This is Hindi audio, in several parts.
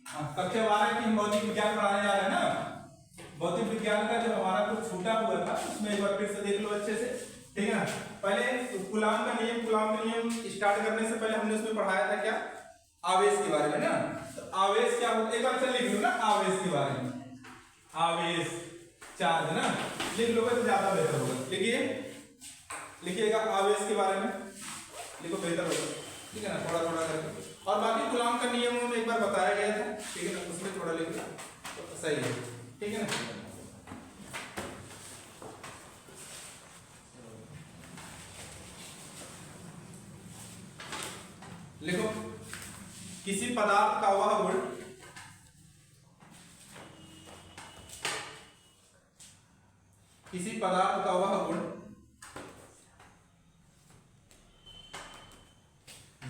कक्षा 12 की हम भौतिक विज्ञान पढ़ाने जा रहे हैं ना। भौतिक विज्ञान का जो हमारा कुछ छूटा हुआ था उसमें एक बार फिर से देख लो अच्छे से, ठीक है ना। पहले कूलाम का नियम स्टार्ट करने से पहले हमने उसमें पढ़ाया था क्या, आवेश के बारे में ना। तो आवेश क्या होता है, एक बार चल लिख लो ना आवेश के बारे में। आवेश चार्ज ना, लिख लोगे तो ज्यादा बेहतर होगा। लिखिएगा आवेश के बारे में, लिखो बेहतर होगा, ठीक है ना, थोड़ा थोड़ा करके। और बाकी कूलाम का नियम में एक बार बताया गया था, ठीक है ना, उसमें थोड़ा लिख तो सही है, ठीक है ना। लिखो किसी पदार्थ का वह गुण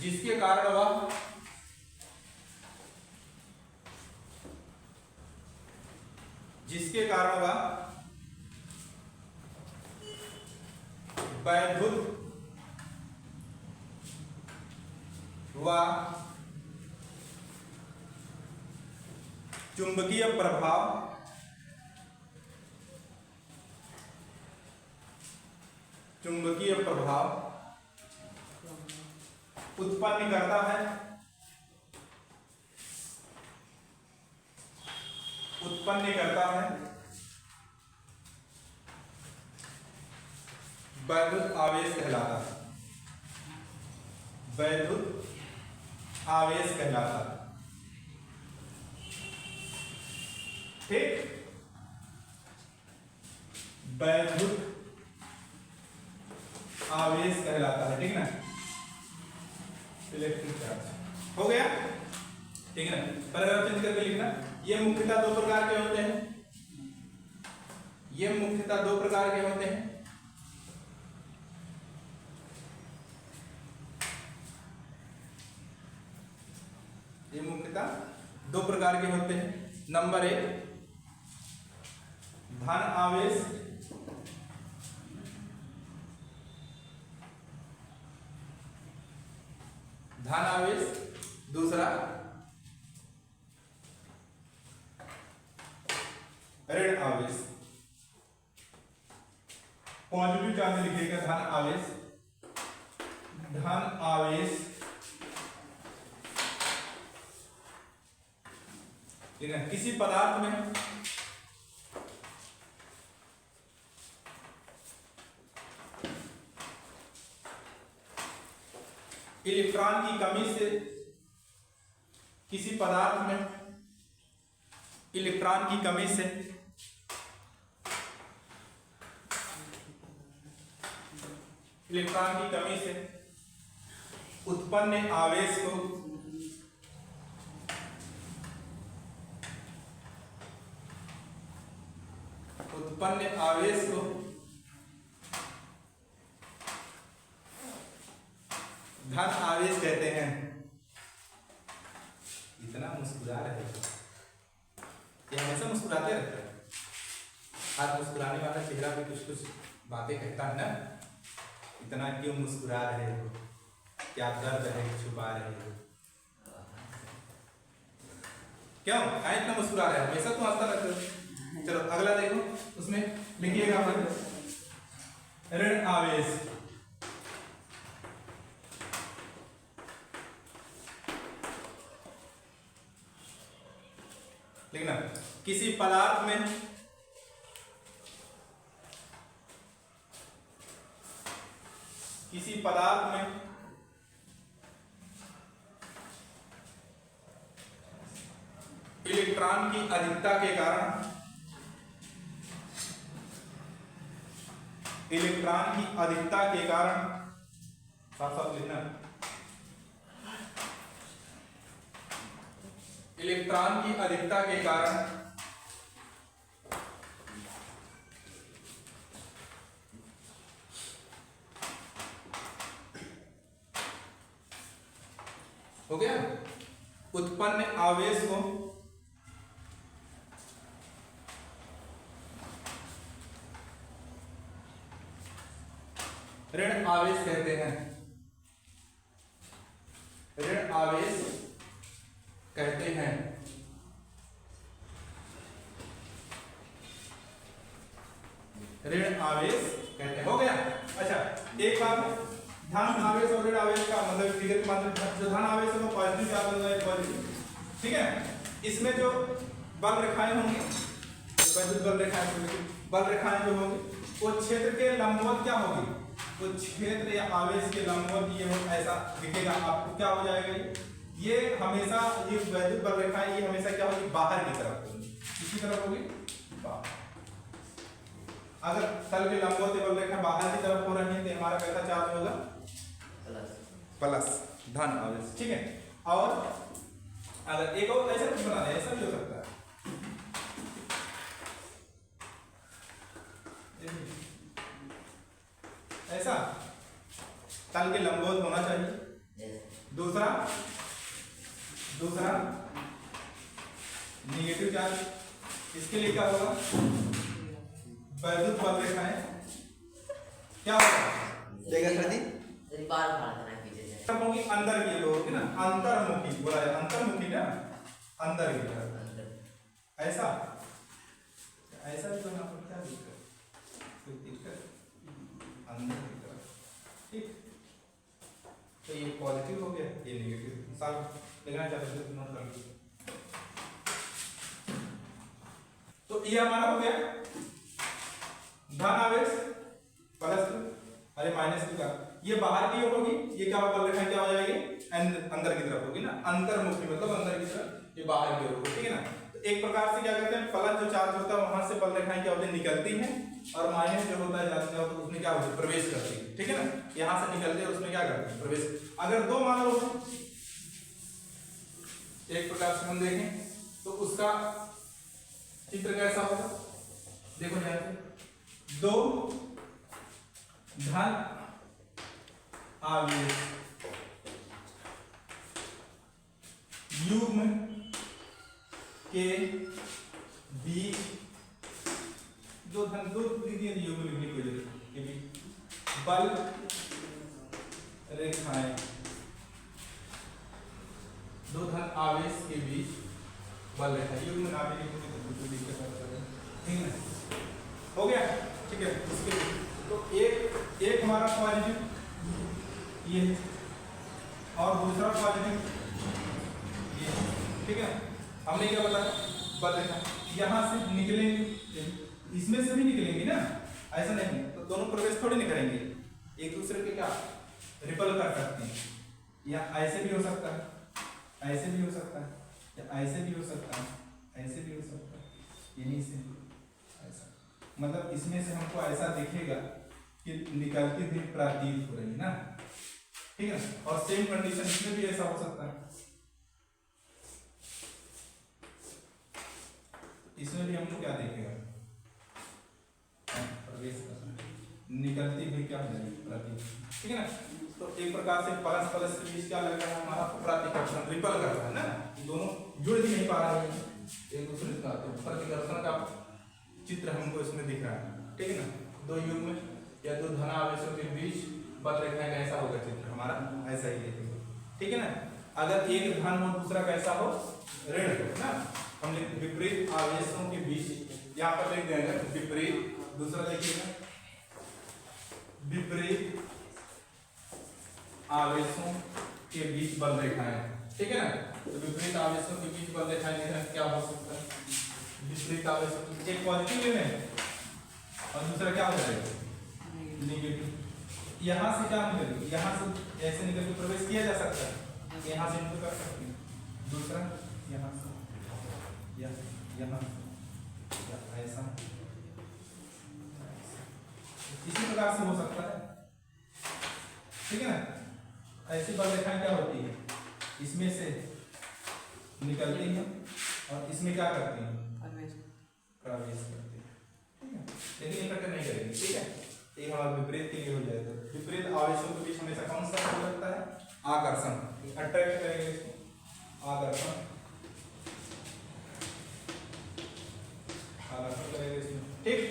जिसके कारण वह वैद्युत व चुंबकीय प्रभाव उत्पन्न करता है, वैद्युत आवेश कहलाता है। ठीक, वैद्युत आवेश कहलाता है, ठीक है ना। इलेक्ट्रिक चार्ज हो गया, ठीक है ना। पैराग्राफ चेंज करके लिखना। ये मुख्यतः दो प्रकार के होते हैं, ये मुख्यतः दो प्रकार के होते हैं। नंबर 1 धन आवेश, दूसरा ऋण आवेश। पॉजिटिव चार्ज लिखिएगा, धन आवेश, ठीक है। किसी पदार्थ में इलेक्ट्रॉन की कमी से, उत्पन्न आवेश को धन आवेश कहते हैं। इतना मुस्कुरा रहे हो, ये हमेशा मुस्कुराते रहते हैं। आज मुस्कुराने वाला चेहरा भी कुछ बातें कहता है ना। इतना क्यों मुस्कुरा रहे हो, क्या दर्द है छुपा रहे हो, क्यों इतना मुस्कुरा रहे हो, हमेशा तो हंसता रहते हो। चलो अगला देखो, उसमें लिखिएगा ऋण आवेश। लिखना किसी पदार्थ में इलेक्ट्रॉन की अधिकता के कारण साफ लिखना, इलेक्ट्रॉन की अधिकता के कारण हो गया, उत्पन्न आवेश को ऋण आवेश कहते हैं। ऋण आवेश कहते हैं। ऋण आवेश कहते हैं। हो गया। अच्छा एक बात धन आवेश और ऋण आवेश का मतलब फिगर के माध्यम जो धन आवेश है वो पॉजिटिव चार्ज होगा, एक पॉजिटिव, ठीक है। इसमें जो बल रेखाएं होंगी, वैद्युत बल रेखाएं होंगी, बल रेखाएं जो होंगी वो क्षेत्र के लंबवत क्या होगी, वो क्षेत्र या आवेश के लंबवत ये हो ऐसा दिखेगा आपको। क्या हो जाएगा ये हमेशा ये वैद्युत बल रेखाएं ये हमेशा क्या होगी, बाहर की तरफ होगी। किसी तरफ होगी, बाहर। अगर तल के लंबवत बल रेखा बाहर की तरफ हो रही है तो हमारा कैसा चार्ज होगा, प्लस धन आवेश, ठीक है। और अगर एक और ऐसा कुछ बना दे, ऐसा भी हो सकता है, ऐसा तल के लंबवत होना चाहिए। दूसरा निगेटिव चार्ज, इसके लिए क्या होगा, वैद्युत बल रेखाएं क्या होगा, होगी अंदर की लोग ना, अंतर्मुखी बोला जाए, अंतर्मुखी ना, अंदर की तरफ। ऐसा ऐसा भी होना पर क्या दिक्कत, कोई दिक्कत, अंदर की तरफ, ठीक। तो ये पॉजिटिव हो गया, ये नेगेटिव। मिसाल देखना चाहते हो नोट कर लीजिए। तो ये हमारा हो गया धन आवेश प्लस अरे माइनस का, ये बाहर की ओर होगी, ये क्या बल रेखा क्या हो जाएगी, अंदर की तरफ होगी ना, अंतर्मुखी मतलब अंदर की तरफ, ये बाहर की ओर होगी, ठीक है ना। तो एक प्रकार से क्या कहते हैं, प्लस जो चार्ज होता है वहां से बल रेखाएं क्या होती है, निकलती हैं, और माइनस जो होता है जाते हैं तो उसमें क्या होता है, प्रवेश करती है, ठीक है ना। यहां से निकलते हैं उसमें क्या करते हैं, प्रवेश। अगर दो मान लो एक प्रकार से हम देखें तो उसका चित्र कैसा होगा, देखो ध्यान से, दो धन आवेश युग्म के बीच, दो धन दो युग्म लिखने की वजह के बीच बल रेखाएं, दो धन आवेश के बीच बल रेखा युग्म ना भी लिखोगे तो दिक्कत आता है, ठीक है। हो गया, ठीक है। इसके तो एक हमारा पॉजिटिव ये और दूसरा पॉजिटिव ये, ठीक है। हमने क्या बताया, बल रेखा यहां से निकलेंगे, इसमें से भी निकलेंगे ना, ऐसा नहीं तो दोनों प्रवेश थोड़ी नहीं करेंगे, एक दूसरे के क्या रिपल कर सकते हैं, या ऐसे भी हो सकता है, ऐसे भी हो सकता है, या ऐसे भी हो सकता है, ऐसे भी हो सकता है, यहीं से ऐसा, मतलब इसमें से हमको ऐसा दिखेगा कि निकलती हुई प्रतीत हो रही ना, ठीक है। और सेम कंडीशन इसमें भी ऐसा हो सकता है, इसमें भी हमको क्या देखेगा, प्रवेश निकलती हुई क्या हो जाएगी, प्रतीत, ठीक है ना। तो एक प्रकार से प्लस प्लस के बीच क्या लग रहा है, हमारा प्रतिकर्षण रिपल कर रहा है ना, दोनों जुड़ भी नहीं पा रहे हैं एक दूसरे का, तो प्रतिकर्षण का चित्र हमको इसमें दिख रहा है, ठीक है ना। दो युग्म या दो धन आवेशों के बीच बल रेखा कैसा होगा चित्र हमारा, ऐसा ही देखेंगे, ठीक है ना। अगर एक धन हो दूसरा कैसा हो, ऋण हो ना, हमने विपरीत आवेशों के बीच यहाँ पर लिख देंगे विपरीत, दूसरा देखिएगा विपरीत आवेशों के बीच बल रेखाएं, ठीक है ना। तो विपरीत आवेशों के बीच बल रेखाएं क्या हो सकता है, विपरीत आवेशों, एक पॉजिटिव है और दूसरा क्या हो जाएगा, नेगेटिव। यहाँ से क्या निकलेगी, यहाँ से ऐसे निकल के प्रवेश किया जा सकता है, यहाँ से इनको कर सकते हैं, दूसरा यहाँ से यहाँ ऐसा, इसी प्रकार से हो सकता है, ठीक है ना। ऐसी बल रेखाएं क्या होती है, इसमें से निकलती हैं और इसमें क्या करती हैं, प्रवेश करती है, ठीक है। लेकिन इकट्ठे नहीं करेंगे, ठीक है। एक हमारा विपरीत के लिए हो जाए तो विपरीत आवेशों के बीच हमेशा कौन सा हो सकता है, आकर्षण, अट्रैक्ट करेंगे इसको, आकर्षण करेंगे इसमें, ठीक।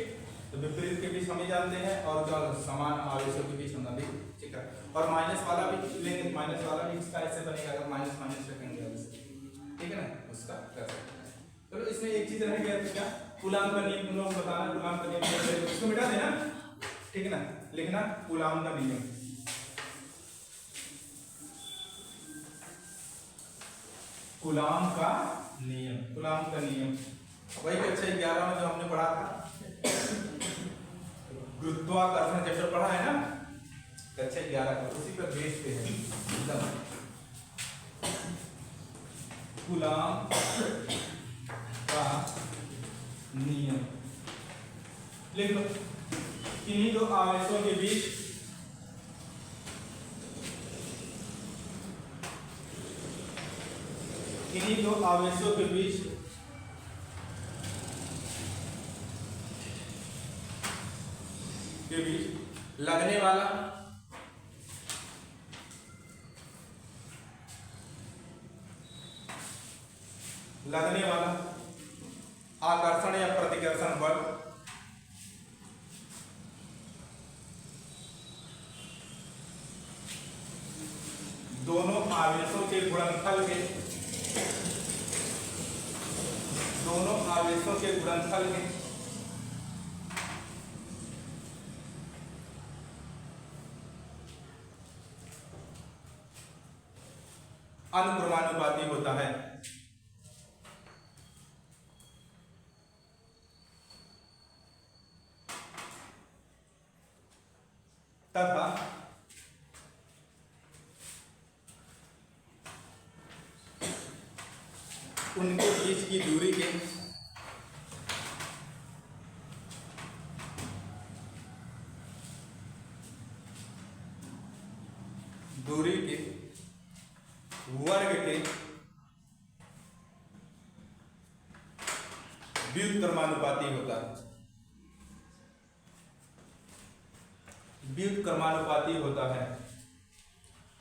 तो विपरीत के बीच हम ही जानते हैं, और जो समान आवेशों के बीच हम अभी, ठीक है। और माइनस वाला भी लेंगे, माइनस वाला भी इसका ऐसे बनेगा, अगर माइनस माइनस रखेंगे, ठीक है ना, उसका कर सकते हैं। चलो इसमें एक चीज रह गया, क्या कूलाम का नियम तुम लोग बताना, कूलाम का नियम कैसे, इसको मिटा देना, ठीक है ना, लिखना कूलाम का नियम। कूलाम का नियम, कूलाम का नियम वही कक्षा 11 में जो हमने पढ़ा था, गुरुत्वाकर्षण चैप्टर पढ़ा है ना कक्षा 11 का, उसी पर बेस पे है एकदम। कूलाम का नियम लिख लो। किन्हीं दो आवेशों के बीच किन्हीं दो आवेशों के बीच लगने वाला आकर्षण या प्रतिकर्षण बल दोनों आवेशों के गुणनफल के अनुक्रमानुपाती होता है। तथा उनके बीच की दूरी के वर्ग के व्युत्क्रमानुपाती होता है। व्युत्क्रमानुपाती होता है,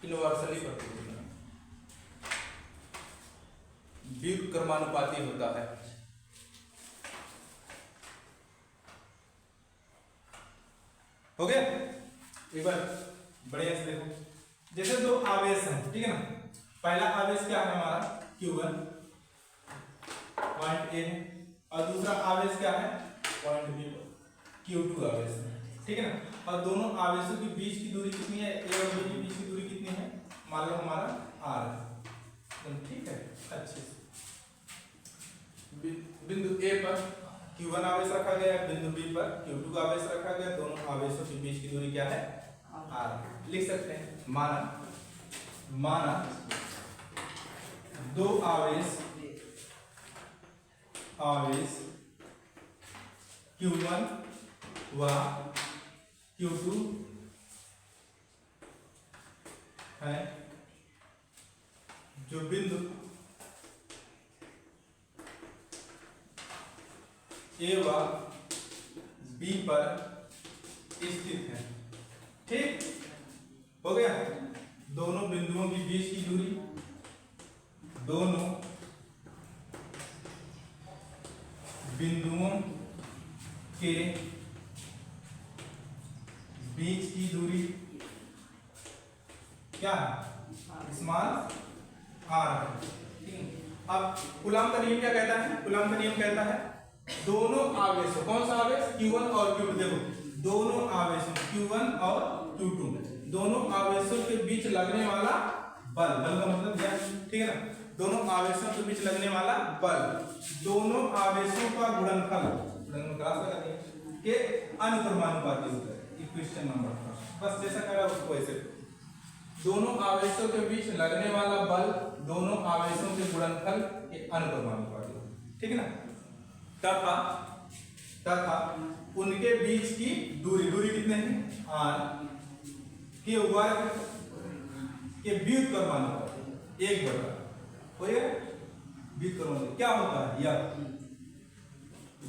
इनवर्सली प्रोपोर्शनल, व्युत्क्रमानुपाती होता है। हो गया? एक बार बढ़िया से देखो, जैसे दो आवेश हैं, ठीक है ना, पहला आवेश क्या है हमारा Q1 पॉइंट A है, और दूसरा आवेश क्या है पॉइंट B Q2 आवेश है, ठीक है ना, और दोनों आवेशों के बीच की दूरी कितनी है, A और B के बीच की दूरी कितनी है, मान लो हमारा R है, ठीक है। अच्छे से बिंदु A पर Q1 आवेश रखा गया है, बिंदु B पर Q2 आवेश रखा गया, दोनों आवेशों के बीच की दूरी क्या है R। लिख सकते हैं माना दो आवेश Q1 व Q2 है, जो बिंदु A व B पर स्थित है, ठीक हो गया। दोनों बिंदुओं के बीच की दूरी, दोनों बिंदुओं के बीच की दूरी क्या है, स्मॉल r है। अब कूलाम का नियम क्या कहता है, कूलाम का नियम कहता है दोनों आवेशों, कौन सा आवेश Q1 और Q2, देखो दोनों आवेशों Q1 और Q2, दोनों आवेशों के बीच लगने वाला बल का मतलब क्या, ठीक है ना, दोनों आवेशों के बीच लगने वाला बल, दोनों आवेशों का गुणनफल के अनुक्रमानुपाती होता है। क्वेश्चन नंबर बस जैसा करा उसको ऐसे, दोनों आवेशों के बीच लगने वाला बल दोनों आवेशों के गुणनफल के अनुक्रमानुपाती, ठीक है ना। तथा उनके बीच की दूरी कितने हैं r के वर्ग के व्युत्क्रमानुपाती 1/, हो गया व्युत्क्रमानुपाती क्या होता है, यह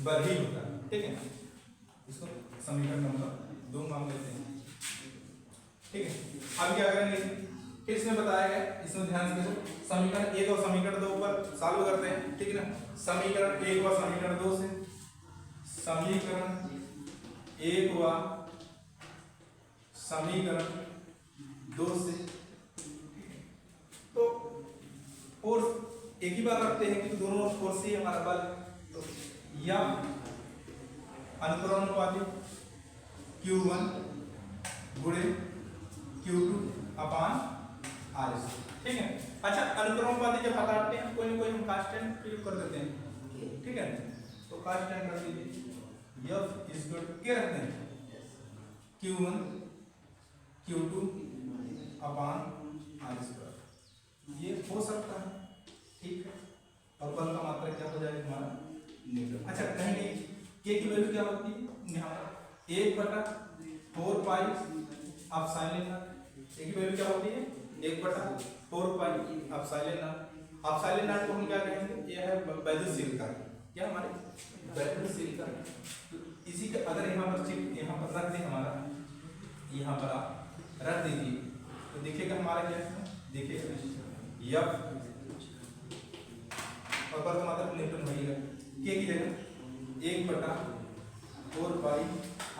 बरही होता है, ठीक है। इसको समीकरण नंबर 2 मान लेते हैं, ठीक है। अब क्या करेंगे, फिर इसमें बताया गया, इसमें ध्यान से देखो, समीकरण 1 और समीकरण 2 पर सॉल्व करते हैं, ठीक है ना। समीकरण 1 और समीकरण 2 से, समीकरण 1 व समीकरण 2 से, तो फोर्स एक ही बात रखते हैं कि दोनों फोर्स से हमारा बल, तो यह अनुक्रमानुपाती Q1 गुणे Q2 अपान R स्क्वायर, ठीक है। अच्छा, अनुक्रमानुपाती जब हटाते हैं कोई ना कोई हम कांस्टेंट प्रयोग कर देते हैं, ठीक है। तो कांस्टेंट रख दीजिए F इज इक्वल क्या रखते हैं Q1 Q2 अपान R स्क्वायर, ये हो सकता है, ठीक है। और बल का मात्रा क्या हो जाएगा हमारा न्यूटन। अच्छा, कहेंगे के की वैल्यू क्या होती है यहाँ पर 1/4 पाई एप्सिलॉन नॉट। के की वैल्यू क्या होती है 1/4 pi epsilon not. Epsilon not को हम क्या कहेंगे, ये है वैद्युतशीलता, क्या हमारे वैद्युतशीलता। तो इसी के अगर यहाँ पर रख दें, हमारा यहाँ पर आप रख दीजिए तो देखिएगा हमारा क्या है, देखिएगा यफ और बल का मात्रा न्यूटन होगा। के की जगह 1/4 pi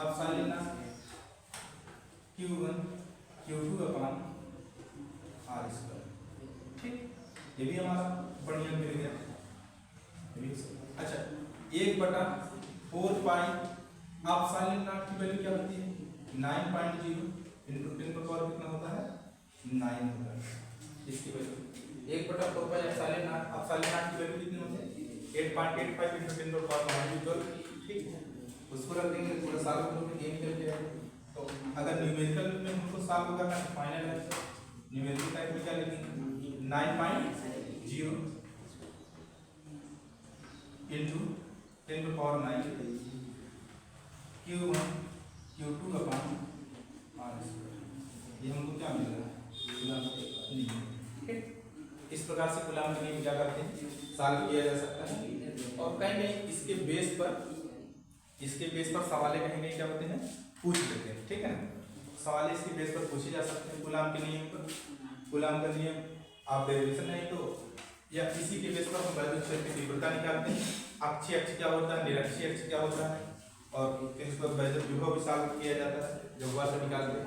epsilon not Q1 Q2 upon R square, ठीक। ये भी हमारा बढ़िया मिल गया। अच्छा, 1/4 पाई एप्सिलॉन नॉट की वैल्यू क्या होती है 9.0 इंटू 10 का पावर कितना होता है 9 होता है। इसकी वैल्यू 1/4 पाई एप्सिलॉन नॉट की वैल्यू कितनी होती है 8.85 इंटू 10 का पावर -12, ठीक। उसको रख देंगे, पूरा सॉल्व करोगे गेम कर जाएगा। तो अगर न्यूमेरिकल में हमको सॉल्व करना है फाइनल है, न्यूमेरिकल टाइप में क्या लिखेंगे 9.0 इंटू 10 का पावर 9 Q1 Q2 अपान R स्क्वायर। ये हमको क्या मिल रहा है, ठीक। इस प्रकार से कूलॉम के नियम क्या करते हैं सॉल्व किया जा सकता है। और कहीं नहीं इसके बेस पर सवाल कहीं क्या होते हैं पूछ लेते हैं, ठीक है ना। सवाल इसके बेस पर पूछे जा सकते हैं कूलॉम के नियम पर। कूलॉम का नियम आप डेरिवेशन नहीं तो या इसी के बेस पर हम वैद्युत क्षेत्र की तीव्रता निकालते हैं। अक्षीय अक्ष क्या होता है, निरक्षीय अक्ष क्या होता है, और फिर इस पर वैद्युत विभव भी सॉल्व किया जाता है जब वह से निकालते हैं,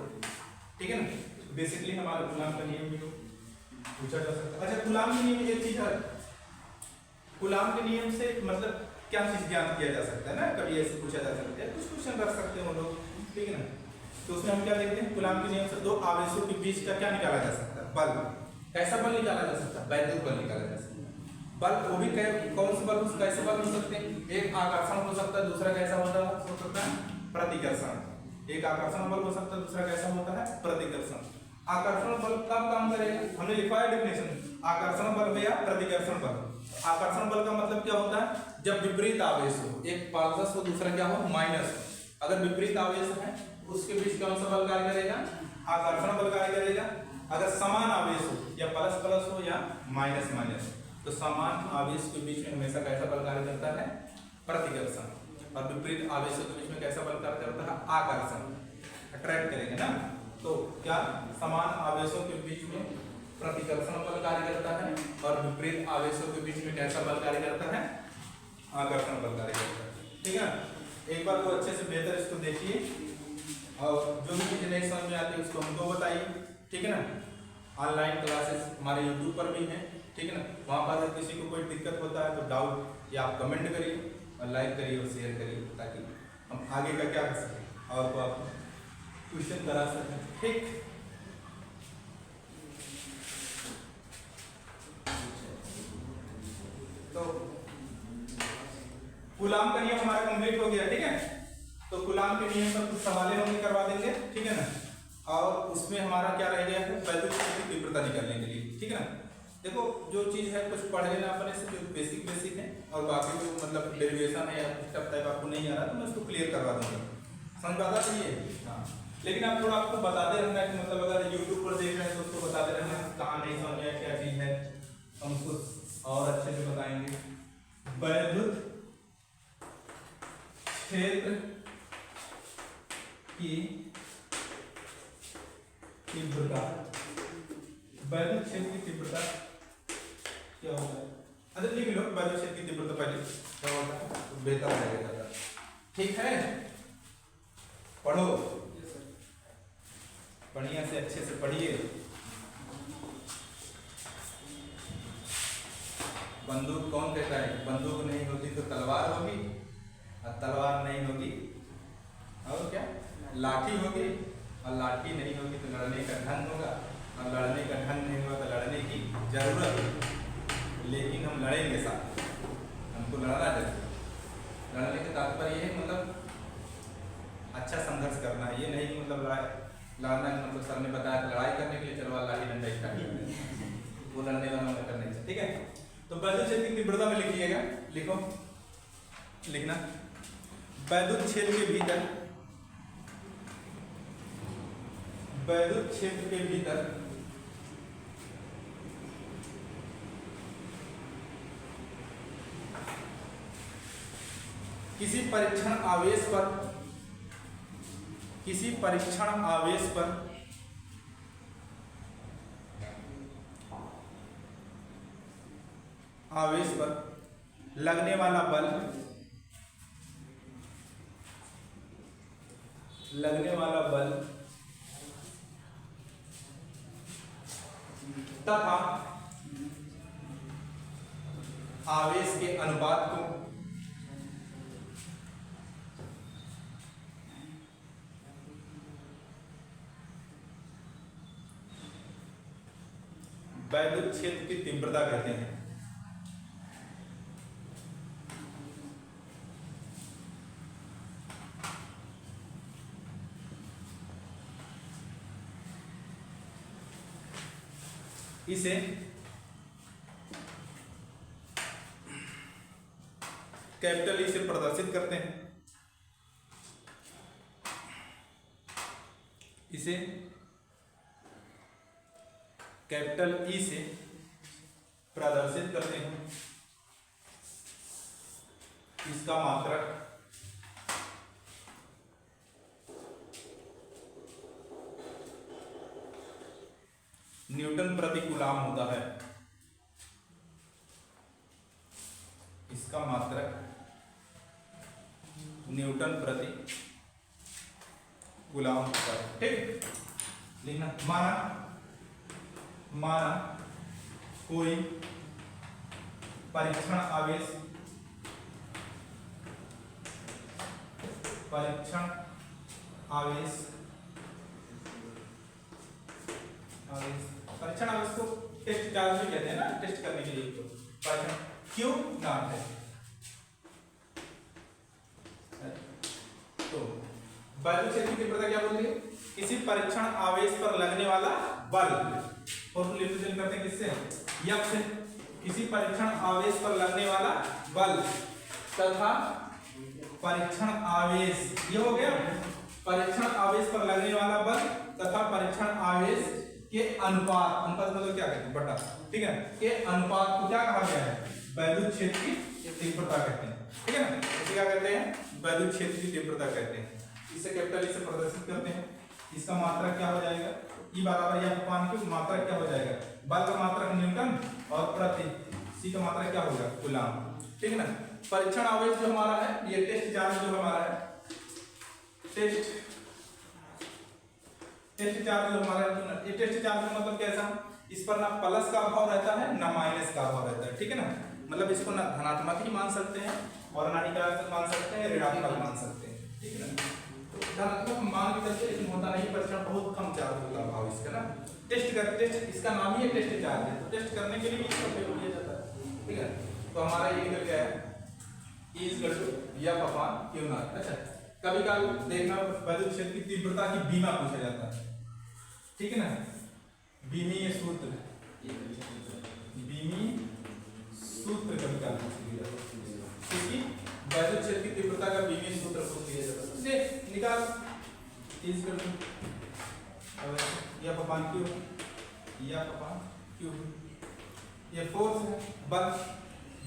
ठीक है ना। बेसिकली हमारा कूलॉम का नियम भी पूछा जा सकता है। अच्छा, कूलॉम के नियम एक चीज है, कूलॉम के नियम से मतलब क्या चीज ज्ञान किया जा सकता है ना, कभी ऐसे पूछा जा सकता है, कुछ क्वेश्चन रख सकते हैं वो लोग, ठीक है ना। तो उसमें हम क्या देखते हैं कूलॉम के नियम से दो आवेशों के बीच का क्या निकाला जा सकता है बल। कैसा बल निकाला जा सकता है, वैद्युत बल निकाला जा सकता है। बल वो भी कौन से बल, कैसे बल हो सकते हैं, एक आकर्षण हो सकता है, दूसरा कैसा हो सकता है प्रतिकर्षण। एक आकर्षण बल हो सकता है, दूसरा कैसा होता है प्रतिकर्षण। आकर्षण बल कब काम करेगा, हमने लिखा है डेफिनेशन, आकर्षण बल हो या प्रतिकर्षण बल। आकर्षण बल का मतलब क्या होता है जब विपरीत आवेश हो, एक प्लस हो दूसरा क्या हो माइनस हो। अगर विपरीत आवेश है उसके बीच कौन सा बल कार्य करेगा, आकर्षण बल कार्य करेगा। अगर समान आवेश हो या प्लस प्लस हो या माइनस माइनस, तो समान आवेश के बीच में हमेशा कैसा बल कार्य करता है प्रतिकर्षण। और विपरीत आवेशों के बीच में कैसा बल कार्य करता है आकर्षण, अट्रैक्ट करेंगे ना। तो क्या समान आवेशों के बीच में प्रतिकर्षण बल कार्य करता है और विपरीत आवेशों के बीच में कैसा बल कार्य करता है आकर्षण बल कार्य करता है, ठीक है। एक बार को अच्छे से बेहतर इसको देखिए और जो भी चीजें नहीं समझ में आती है उसको हमको बताइए, ठीक है ना। ऑनलाइन क्लासेस हमारे यूट्यूब पर भी हैं, ठीक है ना। वहाँ पर अगर किसी को कोई दिक्कत होता है तो डाउट या आप कमेंट करिए और लाइक करिए और शेयर करिए ताकि हम आगे का क्या कर सकें और को आप क्वेश्चन करा सकें, ठीक। तो कूलॉम का नियम हमारा कंप्लीट हो गया, ठीक है। तो कूलॉम के नियम पर कुछ सवाल हम करवा देंगे, ठीक है ना। और उसमें हमारा क्या रह गया है वैद्युत क्षेत्र की तीव्रता निकालने के लिए, ठीक है ना। देखो जो चीज है कुछ पढ़ लेना अपने से जो बेसिक है, और बाकी जो मतलब डेरिवेशन है या स्टेप टाइप आपको नहीं आ रहा तो मैं उसको क्लियर करवा दूंगा, समझ आता चाहिए। हाँ, लेकिन आप थोड़ा आपको बताते रहना है कि मतलब अगर यूट्यूब पर देख रहे हैं तो उसको बताते रहना है कहाँ नहीं समझ आया क्या चीज है, हम उसको और अच्छे से बताएंगे। वैद्युत क्षेत्र की तीव्रता, वैद्युत क्षेत्र की तीव्रता क्या होता है, अच्छा लिख लो वैद्युत क्षेत्र की तीव्रता पहले क्या होता है तो बेहतर रहेगा, ठीक है। पढ़ो बढ़िया से अच्छे से पढ़िए। बंदूक कौन कहता है बंदूक नहीं होती तो तलवार होगी, और तलवार नहीं होगी और क्या लाठी होगी, और लाठी नहीं होगी तो लड़ने का ढंग होगा, और लड़ने का ढंग नहीं होगा तो लड़ने की जरूरत है। लेकिन हम लड़ेंगे साथ, हमको लड़ना चाहिए। लड़ने का तात्पर्य ये है मतलब अच्छा संघर्ष करना है, ये नहीं कि मतलब लड़ना मतलब सर ने बताया कि लड़ाई करने के लिए चलो लाठी डंडा स्टार्ट कर दें, वो लड़ने वाला मैटर नहीं है। ठीक है, तो वैद्युत क्षेत्र की तीव्रता में लिखिएगा, लिखो लिखना वैद्युत क्षेत्र के भीतर, वैद्युत क्षेत्र के भीतर किसी परीक्षण आवेश पर, किसी परीक्षण आवेश पर लगने वाला बल, लगने वाला बल तथा आवेश के अनुपात को वैद्युत क्षेत्र की तीव्रता कहते हैं। इसे कैपिटल ई से प्रदर्शित करते हैं, इसे कैपिटल ई से प्रदर्शित करते हैं। इसका मात्रक न्यूटन प्रति कूलाम होता है, इसका मात्रक न्यूटन प्रति कूलाम होता है। ठीक, लिखना माना कोई परीक्षण आवेश, परीक्षण आवेश परीक्षण आवेश को टेस्ट चार्ज भी कहते हैं ना, टेस्ट करने के लिए तो परीक्षण क्यों नाम है। तो वैद्युत क्षेत्र की तीव्रता क्या बोलती है, किसी परीक्षण आवेश पर लगने वाला बल, और रिप्रेजेंट करते हैं किससे, F से, किसी परीक्षण आवेश पर लगने वाला बल तथा परीक्षण आवेश, ये हो गया परीक्षण आवेश पर लगने वाला बल तथा परीक्षण आवेश के अनुपात, अनुपात मतलब क्या कहते हैं, बटा, ठीक है, के अनुपात को क्या कहा गया है, वैद्युत क्षेत्र की तीव्रता कहते हैं। ठीक है ना, इसे क्या कहते हैं, वैद्युत क्षेत्र की तीव्रता कहते हैं। इसे कैपिटल ई से प्रदर्शित करते हैं। इसका मात्रक क्या हो जाएगा, ई बराबर या पानी की मात्रक क्या हो जाएगा, बल का मात्रक न्यूटन और प्रति सी का मात्रक क्या होगा, कूलाम। ठीक है ना, परीक्षण आवेश जो हमारा है, ये टेस्ट चार्ज जो हमारा है, टेस्ट चार्ज जो हमारा है, ये टेस्ट चार्ज मतलब कैसा, इस पर ना प्लस का अभाव रहता है ना माइनस का अभाव रहता है। ठीक है ना, मतलब इसको ना धनात्मक ही मान सकते हैं और ना ऋणात्मक मान सकते हैं, ऋणात्मक मान सकते हैं। ठीक है ना, तो धनात्मक मान भी सकते हैं लेकिन होता नहीं, परीक्षण बहुत कम चार्ज होता है अभाव इसका ना। टेस्ट इसका नाम ही है टेस्ट चार्ज है, तो टेस्ट करने के लिए इसका प्रयोग किया जाता है। ठीक है, तो हमारा ये निकल गया है E = F/Q0। अच्छा, कभी कभी देखना वैद्युत क्षेत्र की तीव्रता की बीमा पूछा जाता है। ठीक है ना, बीमीय सूत्र, बीमी सूत्र कभी कभी पूछ लिया जाता है, क्योंकि वैद्युत क्षेत्र की तीव्रता का बीमी सूत्र पूछ लिया जाता है। इसे निकाल F/Q, ये फोर्स है,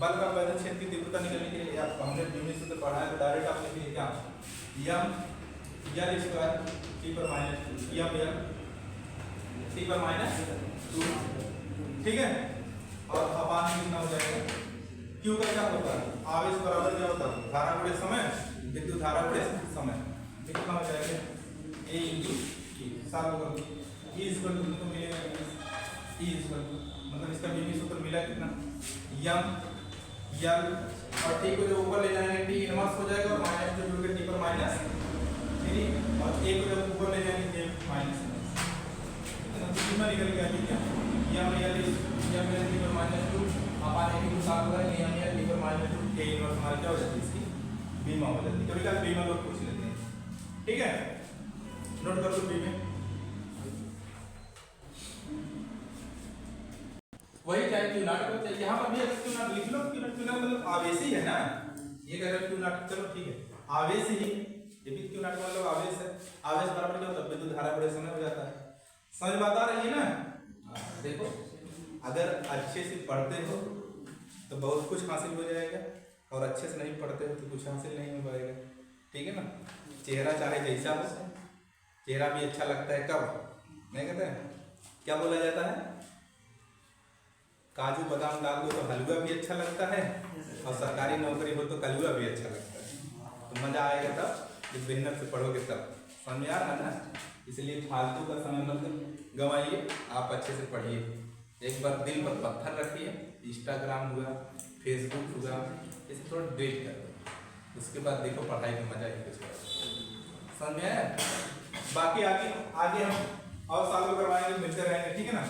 बल का वैद्युत क्षेत्र की तीव्रता निकालने के लिए हमने बीमी सूत्र पढ़ा है, तो डायरेक्ट आप लिखिए क्या, m L स्क्वायर T पर माइनस 2 m L T पर माइनस 2। ठीक है, और अपान कितना हो जाएगा, Q का क्या होता है, आवेश बराबर क्या होता है, धारा गुणे समय, विद्युत धारा गुणे समय, कितना हो जाएगा A × Q, साल होगा E = तो मिलेगा E मतलब इसका बीमी सूत्र मिला कितना, m यल और टी को जो ऊपर ले जाएंगे टी इनवर्स हो जाएगा और माइनस टू जुड़ के टी पर माइनस 3 और ए को जब ऊपर ले जाएंगे ए माइनस कितना निकल गया ठीक है यम यल टी पर माइनस 2 अपन ए को साथ होगा यम यल टी पर माइनस 2 ए इनवर्स हमारी क्या हो जाती है इसकी बीमा हो जाती है। कभी कभी बीमा लोग पूछ लेते हैं ठीक है नोट कर लो बी में वही चाहे क्यू नॉट को चाहिए यहाँ पर भी क्यू नॉट लिख लो क्यू नॉट मतलब आवेश ही है ना ये कह रहे क्यू नॉट चलो ठीक है आवेश ही ये भी क्यू नॉट का मतलब आवेश है आवेश बराबर क्या होता है विद्युत धारा बड़े समय हो जाता है समझ बात आ रही है ना देखो अगर अच्छे से पढ़ते हो तो बहुत कुछ हासिल हो जाएगा और अच्छे से नहीं पढ़ते हो तो कुछ हासिल नहीं हो पाएगा ठीक है ना चेहरा चाहे जैसा हो चेहरा भी अच्छा लगता है कब नहीं कहते हैं क्या बोला जाता है काजू बादाम डाल दो तो हलवा भी अच्छा लगता है और सरकारी नौकरी हो तो कलुआ भी अच्छा लगता है तो मजा आएगा तब जब मेहनत से पढ़ोगे तब समझ आ रहा है ना इसलिए फालतू का समय मत गंवाइए आप अच्छे से पढ़िए एक बार दिल पर पत्थर रखिए इंस्टाग्राम हुआ फेसबुक हुआ इसे थोड़ा डिलीट कर दो उसके बाद देखो पढ़ाई में मजा ही कुछ समझ में आया बाकी आगे आगे हम और सालों करवाएंगे मिलते रहेंगे ठीक है ना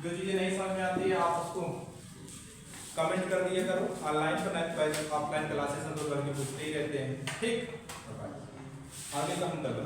जो चीज़ें नहीं समझ में आती है आप उसको कमेंट कर दिया करो ऑनलाइन पर ऑफलाइन क्लासेस हम तो करके पूछते ही रहते हैं ठीक आगे का हम कर लो